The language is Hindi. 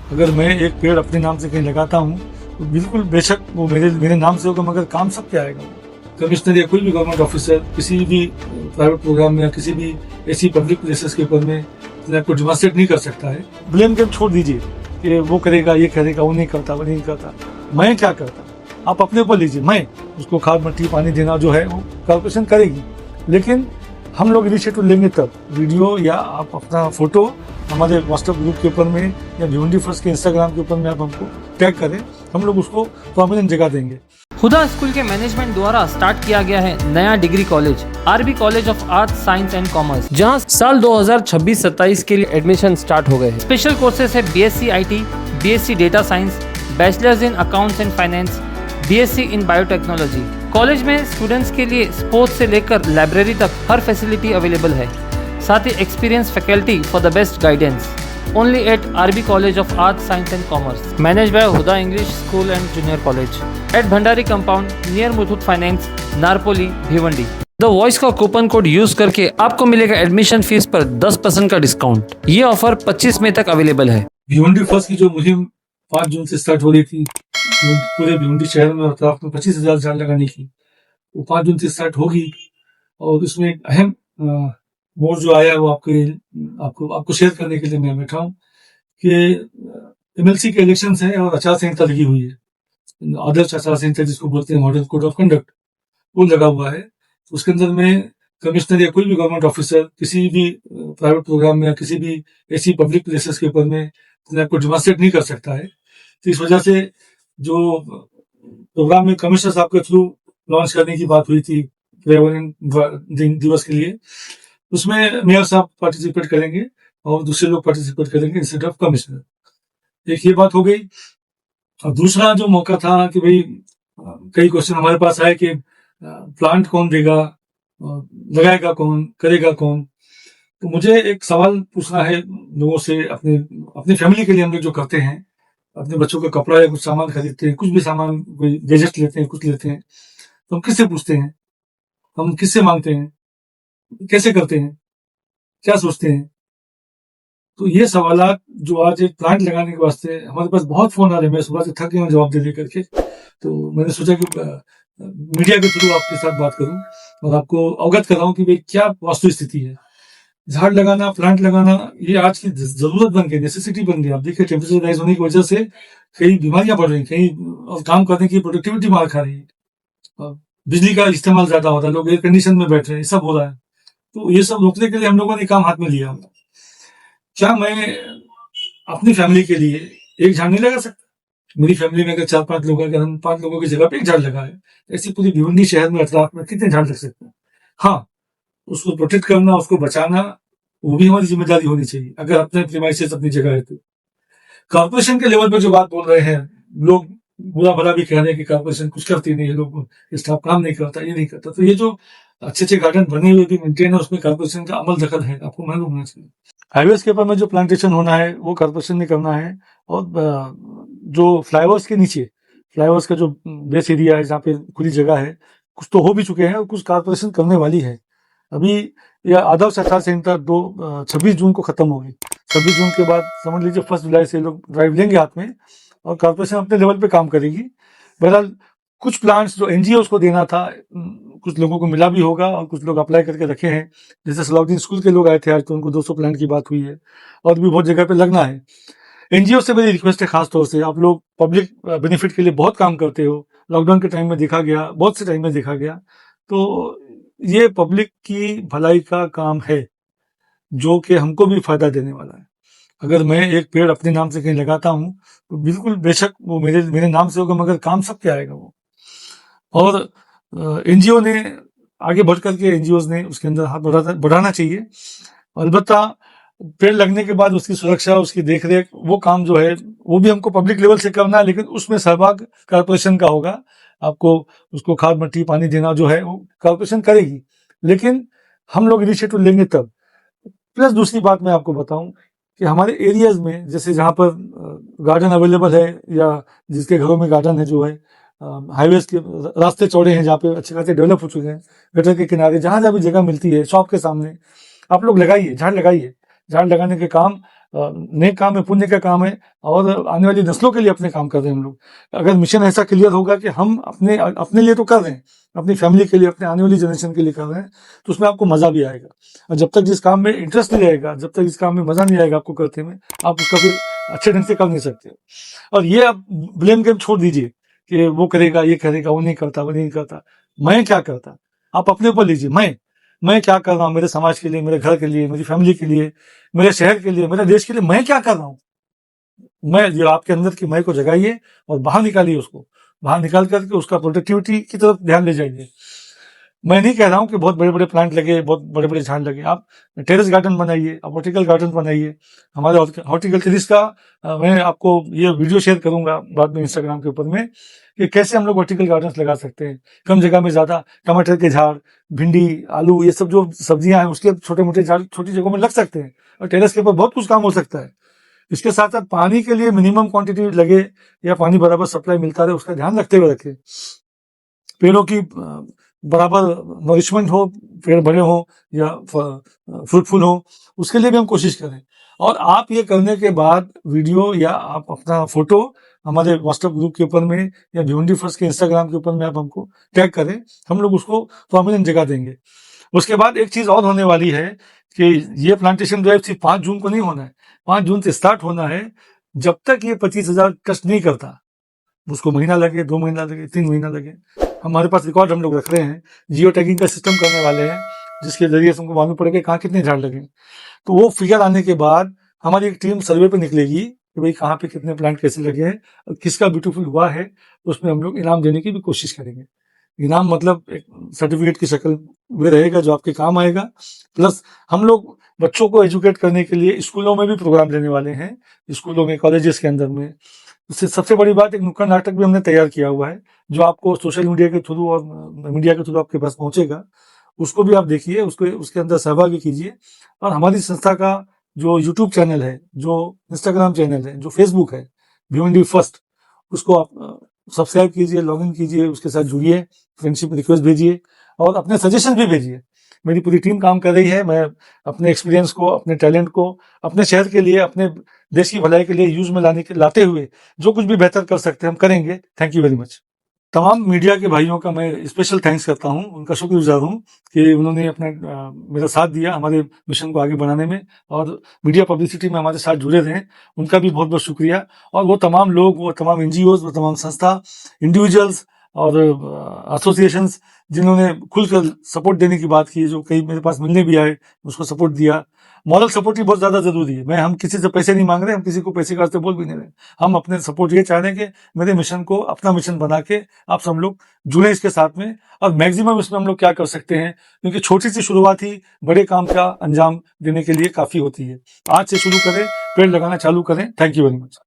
अगर मैं एक पेड़ अपने नाम से कहीं लगाता हूँ तो बिल्कुल बेशक वो मेरे नाम से होगा, मगर काम सबके आएगा। कमिश्नर या कोई भी गवर्नमेंट ऑफिसर किसी भी प्राइवेट प्रोग्राम में या किसी भी ऐसी पब्लिक प्लेसेस के ऊपर में अपने आप को डिमॉन्स्ट्रेट नहीं कर सकता है। ब्लेम गेम छोड़ दीजिए कि वो करेगा, ये करेगा, वो नहीं करता, वो नहीं करता। मैं क्या करता, आप अपने ऊपर लीजिए। मैं उसको खाद मट्टी पानी देना जो है वो कॉर्पोरेशन करेगी, लेकिन हम लोग इनिशिएटिव लेंगे तब। वीडियो या आप अपना फोटो हमारे व्हाट्सएप ग्रुप के ऊपर में या भिवंडी फर्स्ट के इंस्टाग्राम के ऊपर में आप हमको टैग करें, हम लोग उसको प्रोमिनेंट जगह देंगे। हुदा स्कूल के मैनेजमेंट द्वारा स्टार्ट किया गया है नया degree college RB college of arts science and commerce, जहां साल 2026-27 के लिए एडमिशन स्टार्ट हो गए हैं। स्पेशल कोर्सेज है BSc IT, BSc data science, bachelors in accounts and finance, BSc in biotechnology. College में स्टूडेंट्स के लिए स्पोर्ट्स से लेकर लाइब्रेरी तक हर फैसिलिटी अवेलेबल है। साथ ही experience faculty for the best guidance. Only at RB College of Arts, Science and Commerce. Managed by Huda English School and Junior College. At Bhandari Compound near Muthoot Finance, Narpoli, Bhiwandi. The Voice का कूपन कोड यूज करके आपको मिलेगा एडमिशन फीस पर 10% का डिस्काउंट। ये ऑफर 25 मई तक अवेलेबल है। भिवंडी फर्स्ट की जो मुहिम 5 जून से स्टार्ट हो रही थी पूरे भिवंडी शहर में और में 25,000 झाड़ लगाने की, वो 5 जून से स्टार्ट होगी। और इसमें एक अहम मोड जो आया है वो आपको शेयर करने के लिए मैं बैठा हूँ कि एमएलसी के इलेक्शंस हैं और आचार संहिता लगी हुई है। आदर्श आचार संहिता जिसको बोलते हैं, मॉडल कोड ऑफ कंडक्ट, वो लगा हुआ है। उसके अंदर में कमिश्नर या कोई भी गवर्नमेंट ऑफिसर किसी भी प्राइवेट प्रोग्राम में या किसी भी ऐसी पब्लिक प्लेसेस के ऊपर में अपने आप को डिमॉन्स्ट्रेट नहीं कर सकता है। तो इस वजह से जो प्रोग्राम में कमिश्नर साहब के थ्रू लॉन्च करने की बात हुई थी पर्यावरण दिवस के लिए, उसमें मेयर साहब पार्टिसिपेट करेंगे और दूसरे लोग पार्टिसिपेट करेंगे इंस्टेड ऑफ कमिश्नर। एक ये बात हो गई। और दूसरा जो मौका था कि भाई कई क्वेश्चन हमारे पास आए कि प्लांट कौन देगा, लगाएगा कौन, करेगा कौन। तो मुझे एक सवाल पूछना है लोगों से। अपनी फैमिली के लिए हम लोग जो करते हैं, अपने बच्चों का कपड़ा या कुछ सामान खरीदते हैं, कुछ भी सामान, कोई गैजेट लेते हैं, कुछ लेते हैं, तो हम किससे पूछते हैं, हम किससे मांगते हैं, कैसे करते हैं, क्या सोचते हैं? तो ये सवालात जो आज एक प्लांट लगाने के वास्ते हमारे पास बहुत फोन आ रहे हैं। मैं सुबह से थक गया जवाब दे करके, तो मैंने सोचा कि मीडिया के थ्रू आपके साथ बात करूं और आपको अवगत कराऊं कि भाई क्या वास्तु स्थिति है। झाड़ लगाना, प्लांट लगाना, ये आज की जरूरत बन गई, नेसेसिटी बन गई। आप देखिए टेम्परेचर राइज होने की वजह से कई बीमारियां बढ़ रही, कहीं काम करने की प्रोडक्टिविटी मार खा रही है, बिजली का इस्तेमाल ज्यादा होता है, लोग एयर कंडीशन में बैठ रहे हैं, ये सब हो रहा है। तो ये सब रोकने के लिए हम लोगों ने काम हाथ में लिया। क्या मैं अपनी फैमिली के लिए एक झाड़ नहीं लगा सकता? मेरी फैमिली में अगर 4-5 लोग, अगर हम 5 लोगों की जगह पे एक झाड़ लगाए, ऐसी पूरी भिवंडी शहर में अतराफ में कितने झाड़ लग सकते हैं? हाँ, उसको प्रोटेक्ट करना, उसको बचाना, वो भी हमारी जिम्मेदारी होनी चाहिए अगर अपने प्रीमाइसेस अपनी जगह है तो। कॉर्पोरेशन के लेवल पर जो बात बोल रहे हैं लोग, बुरा भला भी कह रहे हैं कि कॉर्पोरेशन कुछ करती नहीं है, लोग स्टाफ काम नहीं करता, ये नहीं करता। तो ये जो अच्छे गार्डन बने हुए भी मेंटेन है, उसमें कॉर्पोरेशन का अमल दखल है, आपको मालूम होना चाहिए। हाईवेज के ऊपर में जो प्लांटेशन होना है वो कॉर्पोरेशन ने करना है। और जो फ्लाईओवर्स के नीचे, फ्लाईओवर्स का जो बेस एरिया है जहाँ पे खुली जगह है, कुछ तो हो भी चुके हैं और कुछ कॉर्पोरेशन करने वाली है। अभी यह आदर्श आचार संहिता 26 जून को खत्म होगी। 26 जून के बाद समझ लीजिए 1 जुलाई से लोग ड्राइव लेंगे हाथ में और कॉर्पोरेशन अपने लेवल पे काम करेगी। बहरहाल कुछ प्लांट्स जो एनजीओ को देना था, कुछ लोगों को मिला भी होगा और कुछ लोग अप्लाई करके रखे हैं। जैसे सलाउद्दीन स्कूल के लोग आए थे आज, तो उनको 200 प्लांट की बात हुई है और भी बहुत जगह पे लगना है। एनजीओ से मेरी रिक्वेस्ट है, खास तौर से आप लोग पब्लिक बेनिफिट के लिए बहुत काम करते हो, लॉकडाउन के टाइम में देखा गया, बहुत से टाइम में देखा गया। तो ये पब्लिक की भलाई का काम है जो कि हमको भी फायदा देने वाला है। अगर मैं एक पेड़ अपने नाम से कहीं लगाता हूँ तो बिल्कुल बेशक वो मेरे नाम से होगा, मगर काम सबके आएगा वो। और एनजीओ ने आगे बढ़ करके एनजीओ ने उसके अंदर हाथ बढ़ाना चाहिए। अलबत्ता पेड़ लगने के बाद उसकी सुरक्षा, उसकी देखरेख, वो काम जो है वो भी हमको पब्लिक लेवल से करना है, लेकिन उसमें सहभाग कॉर्पोरेशन का होगा। आपको उसको खाद मट्टी पानी देना जो है वो कॉर्पोरेशन करेगी, लेकिन हम लोग इनिशिएटिव लेंगे तब। प्लस दूसरी बात मैं आपको बताऊं कि हमारे एरियाज में, जैसे जहाँ पर गार्डन अवेलेबल है या जिसके घरों में गार्डन है, जो है हाईवेज के रास्ते चौड़े हैं, जहाँ पे अच्छे खासे डेवलप हो चुके हैं, गटर के किनारे, जहाँ जहाँ भी जगह मिलती है, शॉप के सामने, आप लोग लगाइए, झाड़ लगाइए। झाड़ लगाने के काम नेक काम है, पुण्य का काम है, और आने वाली नस्लों के लिए अपने काम कर रहे हैं हम लोग। अगर मिशन ऐसा क्लियर होगा कि हम अपने लिए तो कर रहे हैं, अपनी फैमिली के लिए, अपने आने वाली जनरेशन के लिए कर रहे हैं, तो उसमें आपको मजा भी आएगा। और जब तक जिस काम में इंटरेस्ट नहीं रहेगा, जब तक इस काम में मजा नहीं आएगा आपको करते में, आप उसका फिर अच्छे ढंग से कर नहीं सकते। और ये आप ब्लेम गेम छोड़ दीजिए कि वो करेगा, ये करेगा, वो नहीं करता, वो नहीं करता। मैं क्या करता, आप अपने ऊपर लीजिए। मैं क्या कर रहा हूँ मेरे समाज के लिए, मेरे घर के लिए, मेरी फैमिली के लिए, मेरे शहर के लिए, मेरे देश के लिए, मैं क्या कर रहा हूँ। मैं जो आपके अंदर की मैं को जगाइए और बाहर निकालिए उसको, बाहर निकाल करके उसका प्रोडक्टिविटी की तरफ ध्यान ले जाइए। मैं नहीं कह रहा हूँ कि बहुत बड़े बड़े प्लांट लगे, बहुत बड़े बड़े झाड़ लगे। आप टेरेस गार्डन बनाइए, आप वर्टिकल गार्डन बनाइए। हमारे हॉर्टिकल्चरिस्ट का मैं आपको ये वीडियो शेयर करूंगा बाद में इंस्टाग्राम के ऊपर में, कि कैसे हम लोग वर्टिकल गार्डन लगा सकते हैं कम जगह में ज्यादा। टमाटर के झाड़, भिंडी, आलू, ये सब जो सब्जियां हैं उसके छोटे मोटे झाड़ छोटी जगहों में लग सकते हैं, और टेरेस के ऊपर बहुत कुछ काम हो सकता है। इसके साथ साथ पानी के लिए मिनिमम क्वांटिटी लगे, या पानी बराबर सप्लाई मिलता रहे, उसका ध्यान रखते हुए रखें। पेड़ों की बराबर नरिशमेंट हो, पेड़ बड़े हो या फ्रूटफुल हो, उसके लिए भी हम कोशिश करें। और आप ये करने के बाद वीडियो या आप अपना फोटो हमारे व्हाट्सएप ग्रुप के ऊपर में या भिवंडी फर्स्ट के इंस्टाग्राम के ऊपर में आप हमको टैग करें, हम लोग उसको प्रोमिनेंट जगह देंगे। उसके बाद एक चीज और होने वाली है कि ये प्लांटेशन ड्राइव सिर्फ 5 जून को नहीं होना है, 5 जून से स्टार्ट होना है। जब तक ये 25,000 कष्ट नहीं करता, उसको महीना लगे, 2 महीना लगे, 3 महीना लगे, हमारे पास रिकॉर्ड हम लोग रख रहे हैं। जियो टैगिंग का सिस्टम करने वाले हैं, जिसके जरिए से हमको मालूम पड़ेगा कहाँ कितने झाड़ लगे। तो वो फिगर आने के बाद हमारी एक टीम सर्वे पे निकलेगी कि भाई कहाँ पे कितने प्लांट कैसे लगे हैं और किसका ब्यूटीफुल हुआ है, उसमें हम लोग इनाम देने की भी कोशिश करेंगे। इनाम मतलब एक सर्टिफिकेट की शक्ल में रहेगा जो आपके काम आएगा। प्लस हम लोग बच्चों को एजुकेट करने के लिए स्कूलों में भी प्रोग्राम लेने वाले हैं, स्कूलों में, कॉलेजेस के अंदर में। उससे सबसे बड़ी बात, एक नुक्कड़ नाटक भी हमने तैयार किया हुआ है, जो आपको सोशल मीडिया के थ्रू और मीडिया के थ्रू आपके पास पहुंचेगा। उसको भी आप देखिए, उसको उसके अंदर सहभागी कीजिए। और हमारी संस्था का जो यूट्यूब चैनल है, जो इंस्टाग्राम चैनल है, जो फेसबुक है, भिवंडी फर्स्ट, उसको आप सब्सक्राइब कीजिए, लॉगिन कीजिए, उसके साथ जुड़िए, फ्रेंडशिप रिक्वेस्ट भेजिए और अपने सजेशन भी भेजिए। मेरी पूरी टीम काम कर रही है। मैं अपने एक्सपीरियंस को, अपने टैलेंट को अपने शहर के लिए, अपने देश की भलाई के लिए यूज में लाते हुए जो कुछ भी बेहतर कर सकते हैं हम करेंगे। Thank you very much. तमाम मीडिया के भाइयों का मैं स्पेशल थैंक्स करता हूं, उनका शुक्रगुजार हूं कि उन्होंने अपना मेरा साथ दिया हमारे मिशन को आगे बढ़ाने में, और मीडिया पब्लिसिटी में हमारे साथ जुड़े रहे, उनका भी बहुत बहुत शुक्रिया। और वो तमाम लोग, वो तमाम एनजीओ, वो तमाम संस्था, इंडिविजुअल्स और एसोसिएशंस जिन्होंने खुलकर सपोर्ट देने की बात की, जो कई मेरे पास मिलने भी आए, उसको सपोर्ट दिया। मॉरल सपोर्ट ही बहुत ज्यादा जरूरी है। हम किसी से पैसे नहीं मांग रहे, हम किसी को पैसे का रास्ते बोल भी नहीं रहे। हम अपने सपोर्ट ये चाह रहे हैं कि मेरे मिशन को अपना मिशन बना के आप सब लोग जुड़े इसके साथ में, और मैक्सिमम इसमें हम लोग क्या कर सकते हैं, क्योंकि छोटी सी शुरुआत ही बड़े काम का अंजाम देने के लिए काफी होती है। आज से शुरू करें, पेड़ लगाना चालू करें। Thank you very much.